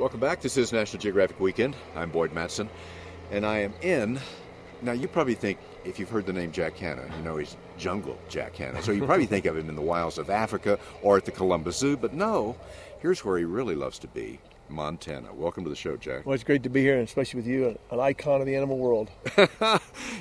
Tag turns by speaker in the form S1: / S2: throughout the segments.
S1: Welcome back. This is National Geographic Weekend. I'm Boyd Matson, and I am in. Now, you probably think, if you've heard the name Jack Hanna, you know he's Jungle Jack Hanna. So you probably think of him in the wilds of Africa or at the Columbus Zoo, but no, here's where he really loves to be, Montana. Welcome to the show, Jack.
S2: Well, it's great to be here, and especially with you, an icon of the animal world.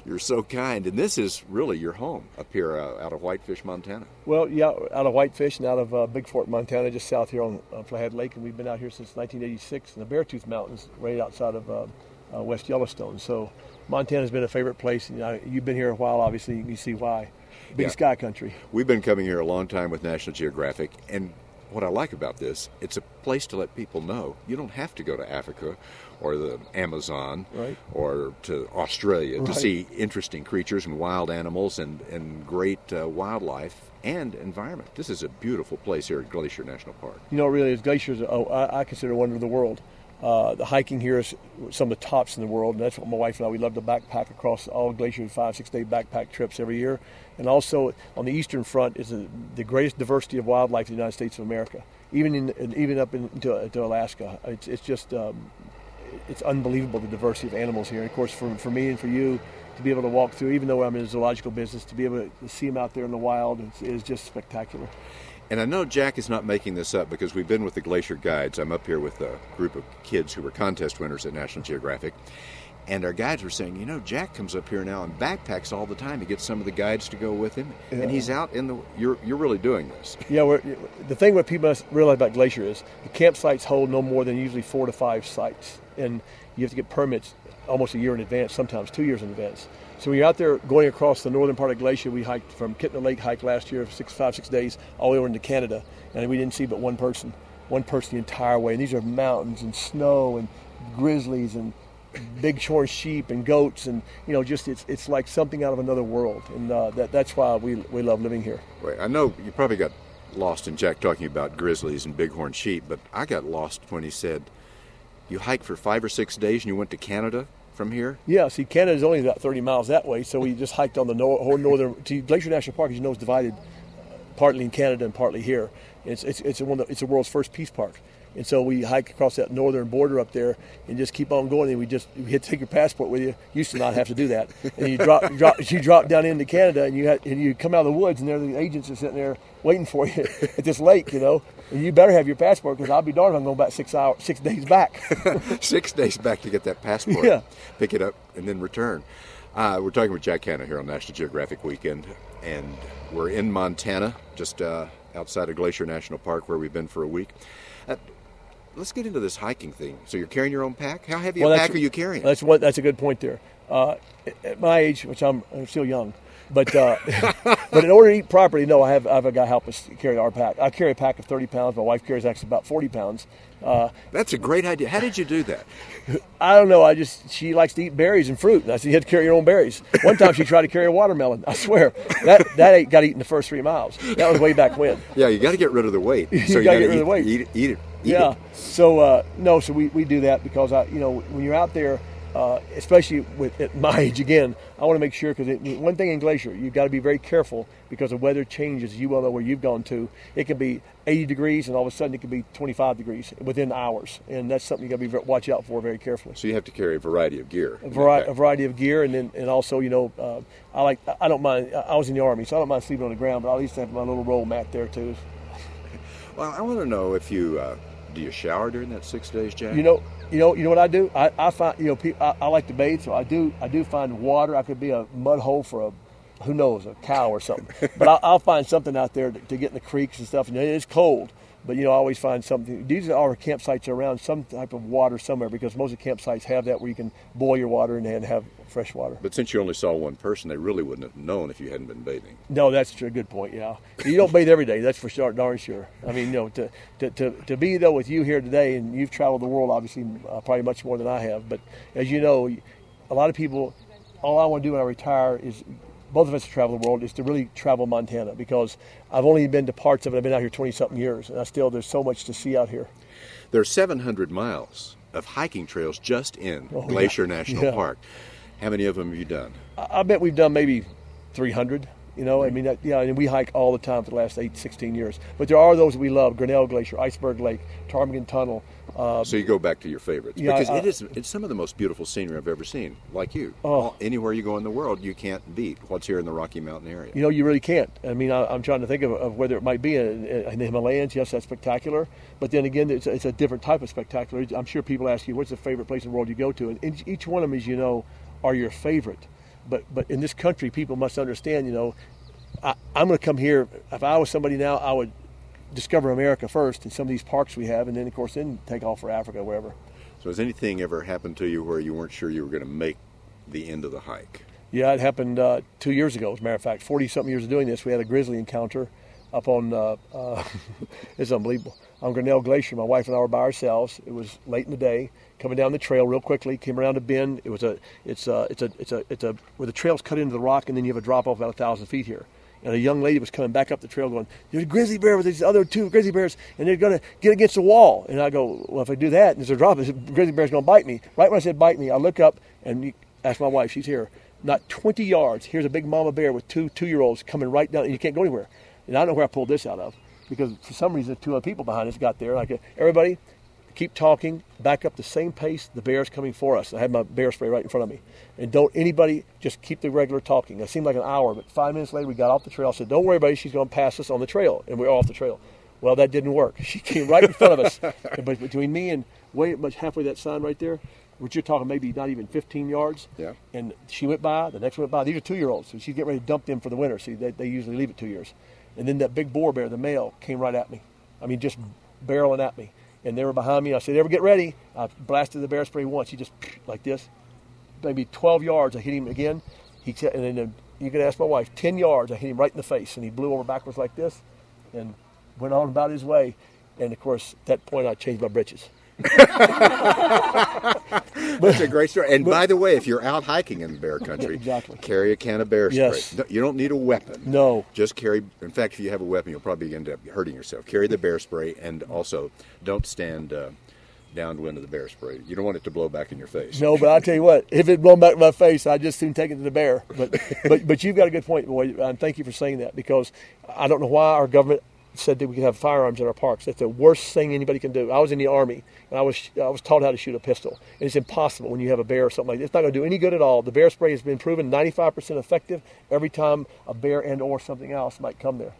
S1: You're so kind. And this is really your home up here out of Whitefish, Montana.
S2: Well, yeah, out of Whitefish and out of Big Fort, Montana, just south here on Flathead Lake, and we've been out here since 1986 in the Beartooth Mountains, right outside of West Yellowstone. So Montana's been a favorite place, and you've been here a while, obviously. You see why. Big sky country.
S1: We've been coming here a long time with National Geographic, and what I like about this, it's a place to let people know you don't have to go to Africa or the Amazon or to Australia to see interesting creatures and wild animals and great wildlife and environment. This is a beautiful place here at Glacier National Park.
S2: You know, really, glaciers, I consider a wonder of the world. The hiking here is some of the tops in the world, and that's what my wife and I, we love to backpack across all glaciers, 5-6 day backpack trips every year. And also on the eastern front is the greatest diversity of wildlife in the United States of America, even up into Alaska. It's just it's unbelievable, the diversity of animals here. And of course, for me and for you to be able to walk through, even though I'm in the zoological business, to be able to see them out there in the wild is just spectacular.
S1: And I know Jack is not making this up because we've been with the Glacier Guides. I'm up here with a group of kids who were contest winners at National Geographic. And our guides were saying, you know, Jack comes up here now and backpacks all the time. He gets some of the guides to go with him. Yeah. And he's out in the... You're really doing this.
S2: Yeah, the thing what people must realize about Glacier is the campsites hold no more than usually 4 to 5 sites. And you have to get permits almost a year in advance, sometimes 2 years in advance. So when you're out there going across the northern part of Glacier, we hiked from Kittner Lake, hiked last year, 5-6 days, all the way over into Canada. And we didn't see but one person the entire way. And these are mountains and snow and grizzlies and bighorn sheep and goats. And, you know, just it's like something out of another world. And that's why we love living here.
S1: Wait, I know you probably got lost in Jack talking about grizzlies and bighorn sheep, but I got lost when he said you hiked for 5 or 6 days and you went to Canada from here?
S2: Yeah, see, Canada's only about 30 miles that way, so we just hiked on the whole northern... Glacier National Park, as you know, is divided partly in Canada and partly here. It's the world's first peace park. And so we hike across that northern border up there and just keep on going. And we had to take your passport with you. Used to not have to do that. And you drop down into Canada and you come out of the woods and there the agents are sitting there waiting for you at this lake, you know. And you better have your passport because I'll be darned if I'm going back 6 days back.
S1: 6 days back to get that passport.
S2: Yeah.
S1: Pick it up and then return. We're talking with Jack Hanna here on National Geographic Weekend. And we're in Montana, just outside of Glacier National Park where we've been for a week. Let's get into this hiking thing. So you're carrying your own pack? How heavy a pack are you carrying?
S2: That's a good point there. At my age, which I'm still young, but but in order to eat properly, no, I have a guy help us carry our pack. I carry a pack of 30 pounds. My wife carries actually about 40 pounds.
S1: That's a great idea. How did you do that?
S2: I don't know. She likes to eat berries and fruit. And I said, you have to carry your own berries. One time she tried to carry a watermelon. I swear, that got eaten the first 3 miles. That was way back when.
S1: Yeah, you got to get rid of the weight.
S2: So you got to get rid of the weight.
S1: Eat it.
S2: Yeah. So so we do that because when you're out there, especially at my age again, I want to make sure, because one thing in Glacier, you've got to be very careful because the weather changes. You well know where you've gone to. It can be 80 degrees and all of a sudden it can be 25 degrees within hours, and that's something you got to watch out for very carefully.
S1: So you have to carry a variety of gear.
S2: A variety of gear, and also I don't mind. I was in the Army, so I don't mind sleeping on the ground, but I used to have my little roll mat there too.
S1: Well, I want to know if you do you shower during that 6 days, Jack?
S2: You know what I do? I find I like to bathe, so I do find water. I could be a mud hole for a cow or something. But I'll find something out there to get in the creeks and stuff. And it's cold, but I always find something. These are our campsites around some type of water somewhere, because most of the campsites have that where you can boil your water and have fresh water.
S1: But since you only saw one person, they really wouldn't have known if you hadn't been bathing.
S2: No, that's a good point. Yeah, you don't bathe every day. That's for sure, darn sure. I mean, to be though with you here today, and you've traveled the world obviously probably much more than I have. But as you know, a lot of people, all I want to do when I retire is, both of us travel the world, is to really travel Montana, because I've only been to parts of it. I've been out here 20-something years, and there's so much to see out here.
S1: There are 700 miles of hiking trails just in Glacier National Park. How many of them have you done?
S2: I bet we've done maybe 300. You know, I mean, and we hike all the time for the last 16 years. But there are those that we love: Grinnell Glacier, Iceberg Lake, Ptarmigan Tunnel.
S1: So you go back to your favorites, because it's some of the most beautiful scenery I've ever seen. Like you, anywhere you go in the world, you can't beat what's here in the Rocky Mountain area.
S2: You know, you really can't. I mean, I'm trying to think of whether it might be in the Himalayas. Yes, that's spectacular. But then again, it's a different type of spectacular. I'm sure people ask you, what's the favorite place in the world you go to? And each one of them, as you know, are your favorite. But in this country, people must understand, you know, I'm going to come here. If I was somebody now, I would discover America first in some of these parks we have, and then, of course, then take off for Africa, wherever.
S1: So has anything ever happened to you where you weren't sure you were going to make the end of the hike?
S2: Yeah, it happened 2 years ago, as a matter of fact. 40-something years of doing this, we had a grizzly encounter up on, it's unbelievable, on Grinnell Glacier. My wife and I were by ourselves. It was late in the day, coming down the trail real quickly, came around a bend. It's where the trail's cut into the rock, and then you have a drop off about 1,000 feet here. And a young lady was coming back up the trail going, there's a grizzly bear with these other 2 grizzly bears, and they're going to get against the wall. And I go, well, if I do that, and there's a drop, the grizzly bear's going to bite me. Right when I said bite me, I look up and ask my wife, she's here. Not 20 yards, here's a big mama bear with 2-year-olds coming right down, and you can't go anywhere. And I don't know where I pulled this out of, because for some reason 2 other people behind us got there. Like, everybody, keep talking, back up the same pace, the bear's coming for us. I had my bear spray right in front of me. And don't anybody, just keep the regular talking. It seemed like an hour, but 5 minutes later we got off the trail. I said, don't worry, buddy, she's going to pass us on the trail. And we're off the trail. Well, that didn't work. She came right in front of us. But between me and halfway that sign right there, which you're talking maybe not even 15 yards.
S1: Yeah.
S2: And she went by, the next one went by. These are 2-year-olds, so she's getting ready to dump them for the winter. See, they usually leave at 2 years. And then that big boar bear, the male, came right at me. I mean, just barreling at me. And they were behind me. I said, ever get ready? I blasted the bear spray once. He just, like this, maybe 12 yards. I hit him again. And then you can ask my wife, 10 yards, I hit him right in the face. And he blew over backwards like this and went on about his way. And, of course, at that point, I changed my britches.
S1: That's a great story. And by the way, if you're out hiking in bear country,
S2: exactly,
S1: carry a can of bear spray.
S2: Yes.
S1: You don't need a weapon.
S2: No.
S1: Just carry, in fact, if you have a weapon, you'll probably end up hurting yourself. Carry the bear spray, and also don't stand downwind of the bear spray. You don't want it to blow back in your face.
S2: No, but I'll tell you what, if it blown back in my face, I'd just soon take it to the bear. But you've got a good point, boy, and thank you for saying that, because I don't know why our government said that we could have firearms in our parks. That's the worst thing anybody can do. I was in the Army, and I was taught how to shoot a pistol. And it's impossible when you have a bear or something like that. It's not going to do any good at all. The bear spray has been proven 95% effective every time a bear and or something else might come there.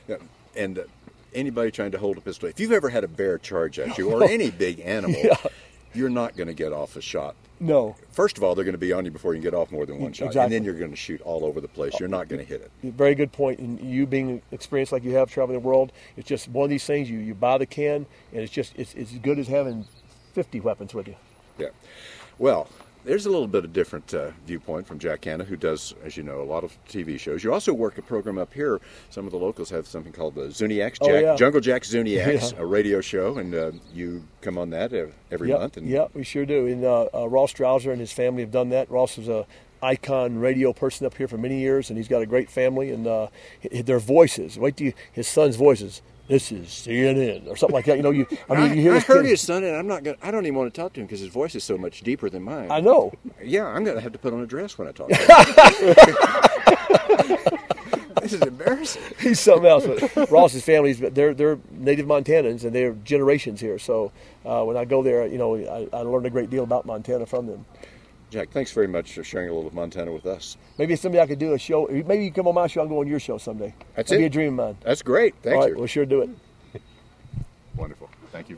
S1: Yeah. And anybody trying to hold a pistol, if you've ever had a bear charge at you, or any big animal, you're not going to get off a shot.
S2: No.
S1: First of all, they're going to be on you before you can get off more than one shot.
S2: Exactly.
S1: And then you're going to shoot all over the place. You're not going to hit it.
S2: Very good point. And you being experienced like you have traveling the world, it's just one of these things. You buy the can, and it's as good as having 50 weapons with you.
S1: Yeah. Well, there's a little bit of different viewpoint from Jack Hanna, who does, as you know, a lot of TV shows. You also work a program up here. Some of the locals have something called the Zuniacs, Jungle Jack Zuniacs, a radio show, and you come on that every month. And
S2: we sure do. And Ross Strouser and his family have done that. Ross was a icon radio person up here for many years, and he's got a great family. And their voices, his son's voices. This is CNN or something like that. You know, you hear.
S1: I heard his son, and I don't even want to talk to him because his voice is so much deeper than mine.
S2: I know.
S1: Yeah, I'm going to have to put on a dress when I talk to him. This is embarrassing.
S2: He's something else. But Ross's family, they're native Montanans, and they're generations here. So when I go there, I learned a great deal about Montana from them.
S1: Jack, thanks very much for sharing a little of Montana with us.
S2: Maybe someday I could do a show. Maybe you come on my show, I'll go on your show someday.
S1: That'd
S2: be a dream of mine.
S1: That's great. Thank you.
S2: All right, we'll sure do it.
S1: Wonderful. Thank you.